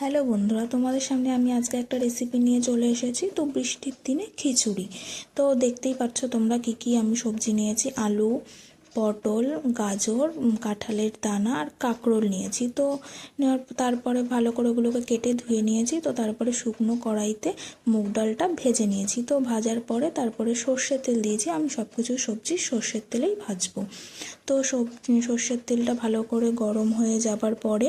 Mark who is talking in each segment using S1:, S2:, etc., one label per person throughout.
S1: Hello বন্ধুরা, তোমাদের সামনে আমি আজকে একটা রেসিপি নিয়ে চলে এসেছি। তো বৃষ্টির দিনে খিচুড়ি। তো দেখতেই পাচ্ছ তোমরা কি কি আমি সবজি নিয়েছি। আলু, পটল, গাজর, কাঁঠালের দানা আর কাঁকরোল নিয়েছি। তো নেওয়ার তারপরে ভালো করে ওগুলোকে কেটে ধুয়ে নিয়েছি। তো তারপরে শুকনো কড়াইতে মুগ ডালটা ভেজে নিয়েছি। তো ভাজার পরে তারপরে সর্ষের তেল দিয়েছি। আমি সব কিছু সবজি সর্ষের তেলেই ভাজবো। তো সর্ষের তেলটা ভালো করে গরম হয়ে যাবার পরে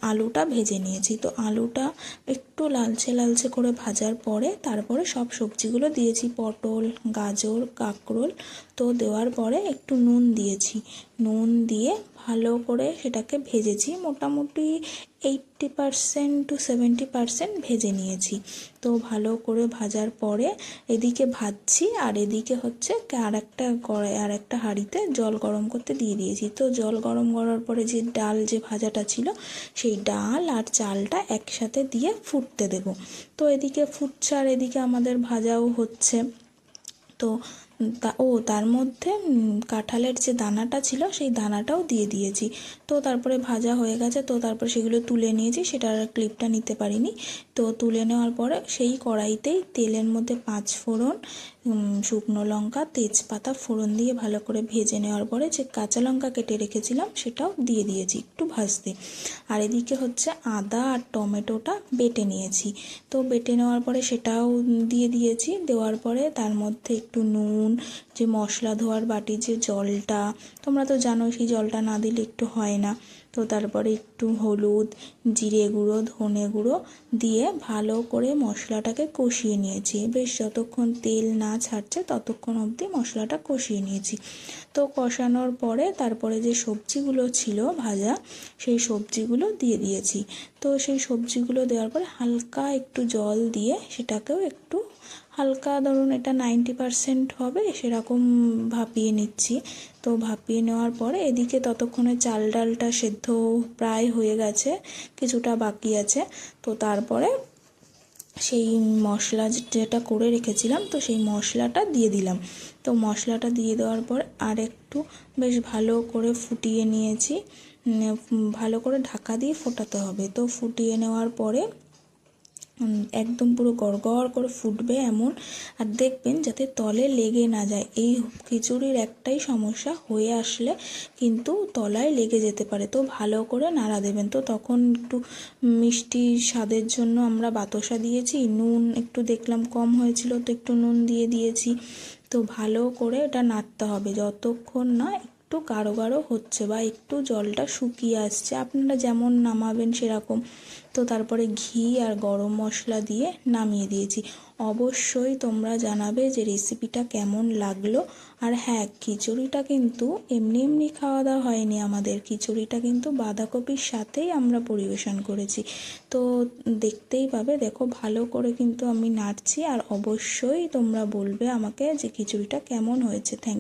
S1: আলুটা ভেজে নিয়েছি। তো আলুটা একটু লালচে লালচে করে ভাজার পরে তারপরে সব সবজিগুলো দিয়েছি, পটল, গাজর, কাঁকরোল। তো দেওয়ার পরে একটু নুন দিয়েছি। নুন দিয়ে ভালো করে সেটাকে ভেজেছি, মোটামুটি 80% to 70% ভেজে নিয়েছি। তো ভালো করে ভাজার পরে এদিকে ভাজছি আর এদিকে আর একটা হাঁড়িতে জল গরম করতে দিয়ে দিয়েছি। তো জল গরম করার পরে যে ডাল যে ভাজাটা ছিল সেই ডাল আর চালটা একসাথে দিয়ে ফুটতে দেব। তো এদিকে ফুটছে আর এদিকে আমাদের ভাজাও হচ্ছে। তো তার মধ্যে কাঁঠালের যে দানাটা ছিল সেই দানাটাও দিয়ে দিয়েছি। তো তারপরে ভাজা হয়ে গেছে। তো তারপরে সেগুলো তুলে নিয়েছি, সেটার ক্লিপটা নিতে পারিনি। তো তুলে নেওয়ার পরে সেই কড়াইতেই তেলের মধ্যে 5 ফোড়ন, শুকনো লঙ্কা, তেজপাতা ফোড়ন দিয়ে ভালো করে ভেজে নেওয়ার পরে যে কাঁচা লঙ্কা কেটে রেখেছিলাম সেটাও দিয়ে দিয়েছি একটু ভাজতে। আর এদিকে আদা আর টমেটোটা বেটে নিয়েছি। তো বেটে নেওয়ার পরে সেটাও দিয়ে দিয়েছি। দেওয়ার পরে তার মধ্যে একটু নুন, যে মশলা ধোয়ার বাটির যে জলটা, তোমরা তো জানো সেই জলটা না দিলে একটু হয় না। তো তারপরে একটু হলুদ, জিরে গুঁড়ো, ধনে গুঁড়ো দিয়ে ভালো করে মশলাটাকে কষিয়ে নিয়েছি। বেশ যতক্ষণ তেল না ছাড়ছে ততক্ষণ অবধি মশলাটা কষিয়ে নিয়েছি। তো কষানোর পরে তারপরে যে সবজিগুলো ছিল ভাজা, সেই সবজিগুলো দিয়ে দিয়েছি। তো সেই সবজিগুলো দেওয়ার পরে হালকা একটু জল দিয়ে সেটাকেও একটু হালকা, ধরুন এটা 90% হবে সেরকম ভাপিয়ে নিচ্ছি। তো ভাপিয়ে নেওয়ার পরে এদিকে ততক্ষণে চাল ডালটা সেদ্ধ প্রায় হয়ে গেছে, কিছুটা বাকি আছে। তো তারপরে সেই মশলা যেটা করে রেখেছিলাম তো সেই মশলাটা দিয়ে দিলাম। তো মশলাটা দিয়ে দেওয়ার পর আর একটু বেশ ভালো করে ফুটিয়ে নিয়েছি। ভালো করে ঢাকা দিয়ে ফোটাতে হবে। তো ফুটিয়ে নেওয়ার পরে একদম পুরো গড়গড় করে ফুটবে এমন, আর দেখবেন যাতে তলে লেগে না যায়। এই খিচুড়ির একটাই সমস্যা, হয়ে আসলে কিন্তু তলায় লেগে যেতে পারে। তো ভালো করে নাড়া দেবেন। তো তখন একটু মিষ্টি স্বাদের জন্য আমরা বাতাসা দিয়েছি, নুন একটু দেখলাম কম হয়েছিল তো একটু নুন দিয়ে দিয়েছি। তো ভালো করে এটা নাড়তে হবে যতক্ষণ না একটু গাঢ় গাঢ় হচ্ছে বা একটু জলটা শুকিয়ে আসছে, আপনারা যেমন নামাবেন সেরকম। তো তারপরে ঘি আর গরম মশলা দিয়ে নামিয়ে দিয়েছি। অবশ্যই তোমরা জানাবে যে রেসিপিটা কেমন লাগলো। আর হ্যাঁ, খিচুড়িটা কিন্তু এমনি এমনি খাওয়া দাওয়া হয়নি আমাদের, খিচুড়িটা কিন্তু বাঁধাকপির সাথেই আমরা পরিবেশন করেছি। তো দেখতেই পাবে, দেখো ভালো করে কিন্তু আমি নাড়ছি। আর অবশ্যই তোমরা বলবে আমাকে যে খিচুড়িটা কেমন হয়েছে। থ্যাংক